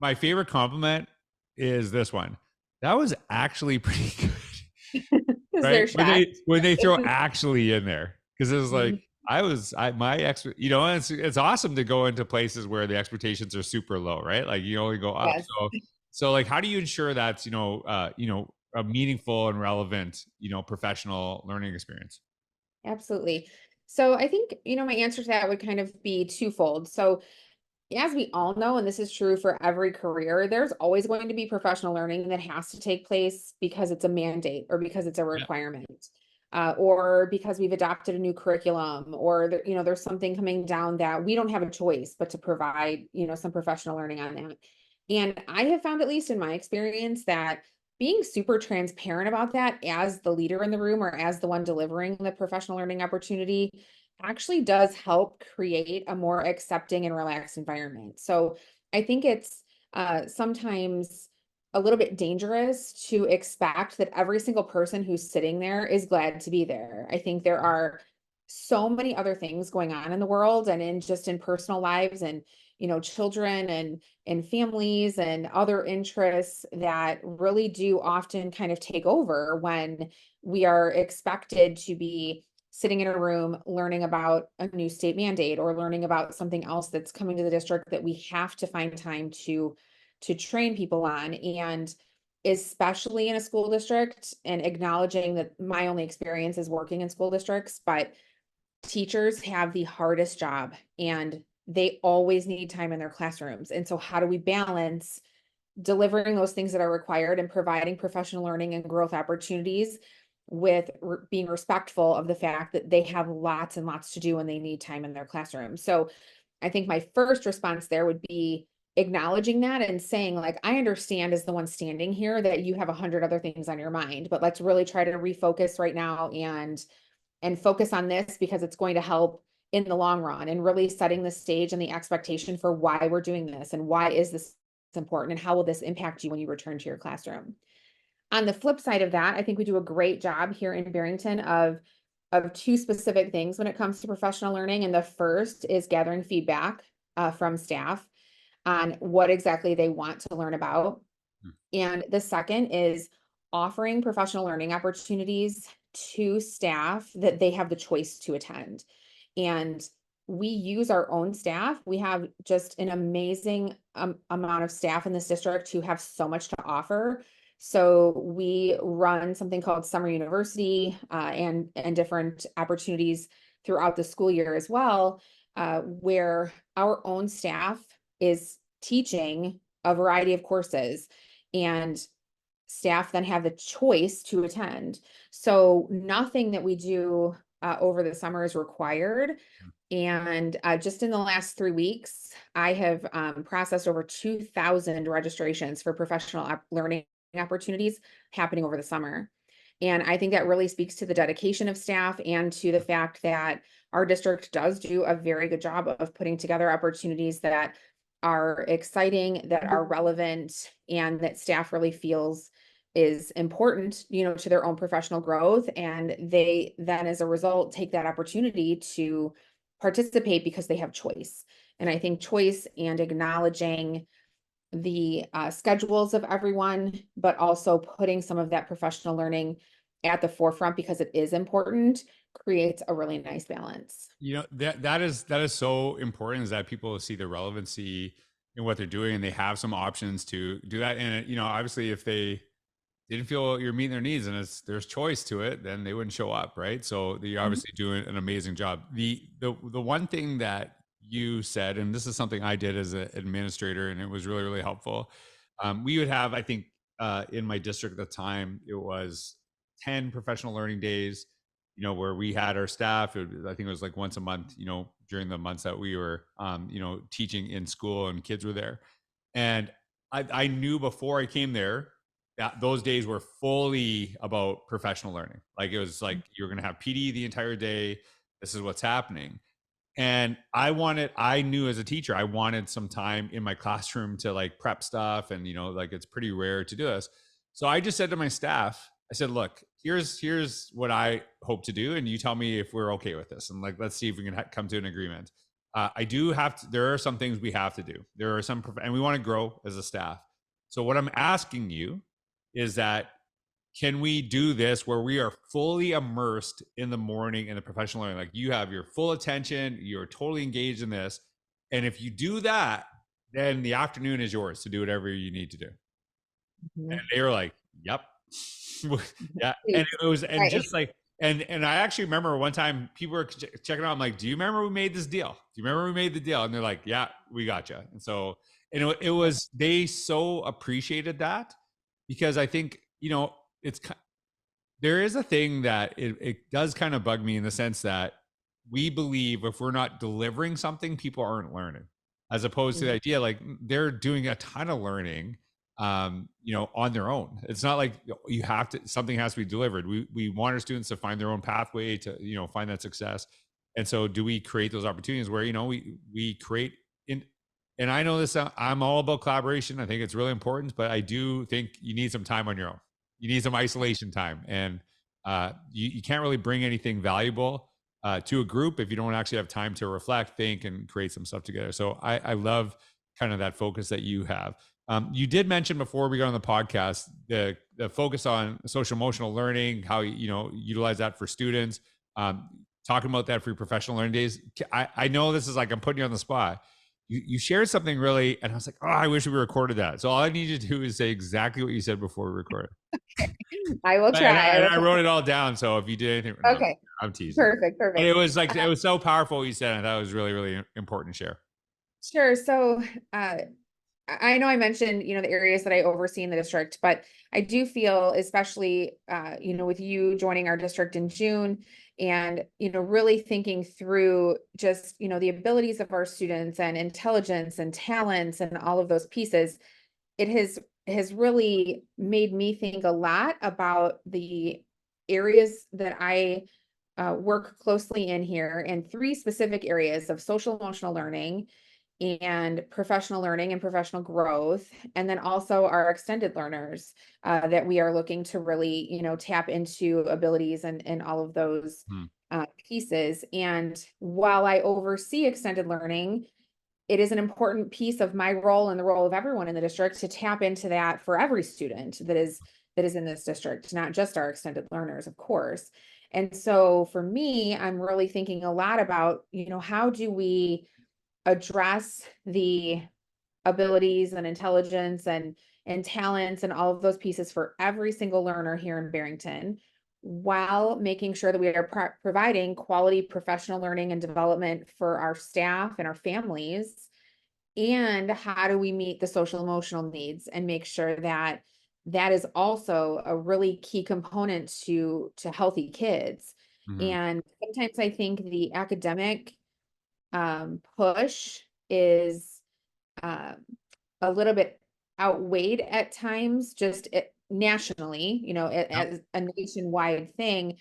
my favorite compliment is this one. That was actually pretty good, Because right? they're shocked. When they throw actually in there, because it was like Mhm. my expert, it's awesome to go into places where the expectations are super low, right? Like you only go up. Yes, So like, how do you ensure that's a meaningful and relevant professional learning experience? absolutely. So I think, my answer to that would kind of be twofold. So as we all know, and this is true for every career, there's always going to be professional learning that has to take place because it's a mandate or because it's a Yeah. requirement. Or because we've adopted a new curriculum, or there's something coming down that we don't have a choice but to provide, some professional learning on that. And I have found, at least in my experience, that being super transparent about that as the leader in the room or as the one delivering the professional learning opportunity actually does help create a more accepting and relaxed environment. So I think it's sometimes a little bit dangerous to expect that every single person who's sitting there is glad to be there. I think there are so many other things going on in the world and in personal lives, and children and families and other interests that really do often kind of take over when we are expected to be sitting in a room learning about a new state mandate or learning about something else that's coming to the district that we have to find time to train people on. And especially in a school district, and acknowledging that my only experience is working in school districts, but teachers have the hardest job and they always need time in their classrooms. And so how do we balance delivering those things that are required and providing professional learning and growth opportunities with being respectful of the fact that they have lots and lots to do and they need time in their classroom? So I think my first response there would be acknowledging that and saying, like, I understand as the one standing here that you have 100 other things on your mind, but let's really try to refocus right now and focus on this because it's going to help in the long run, and really setting the stage and the expectation for why we're doing this and why is this important and how will this impact you when you return to your classroom. On the flip side of that, I think we do a great job here in Barrington of two specific things when it comes to professional learning. And the first is gathering feedback from staff on what exactly they want to learn about. Hmm. And the second is offering professional learning opportunities to staff that they have the choice to attend. And we use our own staff. We have just an amazing amount of staff in this district who have so much to offer. So we run something called Summer University, and different opportunities throughout the school year as well, where our own staff is teaching a variety of courses, and staff then have the choice to attend. So nothing that we do over the summer is required. And just in the last 3 weeks, I have processed over 2,000 registrations for professional learning opportunities happening over the summer. And I think that really speaks to the dedication of staff and to the fact that our district does do a very good job of putting together opportunities that are exciting, that are relevant, and that staff really feels is important, to their own professional growth. And they then, as a result, take that opportunity to participate because they have choice. And I think choice and acknowledging the schedules of everyone, but also putting some of that professional learning at the forefront because it is important, creates a really nice balance. That is so important, is that people see the relevancy in what they're doing and they have some options to do that. And obviously, if they didn't feel you're meeting their needs and there's choice to it, then they wouldn't show up, right? So you're Mhm. obviously doing an amazing job. The one thing that you said, and this is something I did as an administrator, and it was really really helpful. We would have, I think, in my district at the time, it was 10 professional learning days. Where we had our staff. I think it was like once a month. During the months that we were, teaching in school and kids were there, and I knew before I came there that those days were fully about professional learning. Like it was like you're going to have PD the entire day. This is what's happening. And I knew as a teacher, I wanted some time in my classroom to like prep stuff. And, like it's pretty rare to do this. So I just said to my staff, I said, look, here's what I hope to do. And you tell me if we're okay with this. And like, let's see if we can come to an agreement. I do have to, there are some things we have to do. There are some, and we want to grow as a staff. So what I'm asking you is that, can we do this where we are fully immersed in the morning in the professional learning? Like, you have your full attention, you're totally engaged in this. And if you do that, then the afternoon is yours to do whatever you need to do. And Mhm. they were like, yep. Yeah. And Please. it was, and Right. just like, and I actually remember one time people were checking out. I'm like, do you remember we made this deal? Do you remember we made the deal? And they're like, yeah, we got you. And so, and it was, they so appreciated that, because I think, it's, there is a thing that it does kind of bug me, in the sense that we believe if we're not delivering something, people aren't learning, as opposed to the Mhm. idea like they're doing a ton of learning, on their own. It's not like you have to, something has to be delivered. We want our students to find their own pathway to, find that success. And so do we create those opportunities where, we create in, and I know this, I'm all about collaboration. I think it's really important, but I do think you need some time on your own. You need some isolation time, and you can't really bring anything valuable to a group if you don't actually have time to reflect, think, and create some stuff together. So I love kind of that focus that you have. You did mention before we got on the podcast the focus on social emotional learning, how utilize that for students. Talking about that for your professional learning days. I know this is like, I'm putting you on the spot. You shared something really, and I was like, oh, I wish we recorded that. So all I need you to do is say exactly what you said before we recorded. I will And try. I, I and will I wrote it all down. So if you did anything, no, try. Okay. I'm teasing. Perfect. But Perfect. it was like, it was so powerful what you said. And that was really, really important to share. Sure. So, I know I mentioned, the areas that I oversee in the district, but I do feel, especially, with you joining our district in June and, really thinking through just, the abilities of our students and intelligence and talents and all of those pieces, it has really made me think a lot about the areas that I work closely in here, in three specific areas of social emotional learning and professional learning and professional growth, and then also our extended learners that we are looking to really, tap into abilities and all of those Hmm. pieces. And while I oversee extended learning, it is an important piece of my role and the role of everyone in the district to tap into that for every student that is in this district, not just our extended learners, of course. And so for me, I'm really thinking a lot about, how do we address the abilities and intelligence and talents and all of those pieces for every single learner here in Barrington, while making sure that we are providing quality professional learning and development for our staff and our families. And how do we meet the social emotional needs and make sure that that is also a really key component to healthy kids. Mhm. And sometimes I think the academic push is um, a little bit outweighed at times, just nationally, Yep. as a nationwide thing,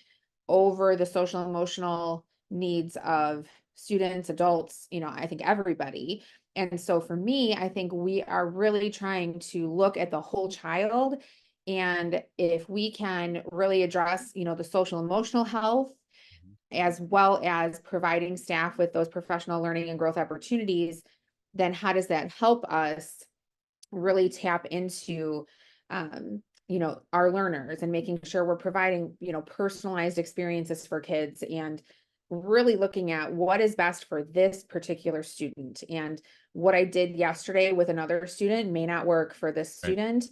over the social emotional needs of students, adults, I think everybody. And so for me, I think we are really trying to look at the whole child. And if we can really address, the social emotional health, Mhm. as well as providing staff with those professional learning and growth opportunities, then how does that help us really tap into our learners and making sure we're providing, personalized experiences for kids, and really looking at what is best for this particular student. And what I did yesterday with another student may not work for this Right. student.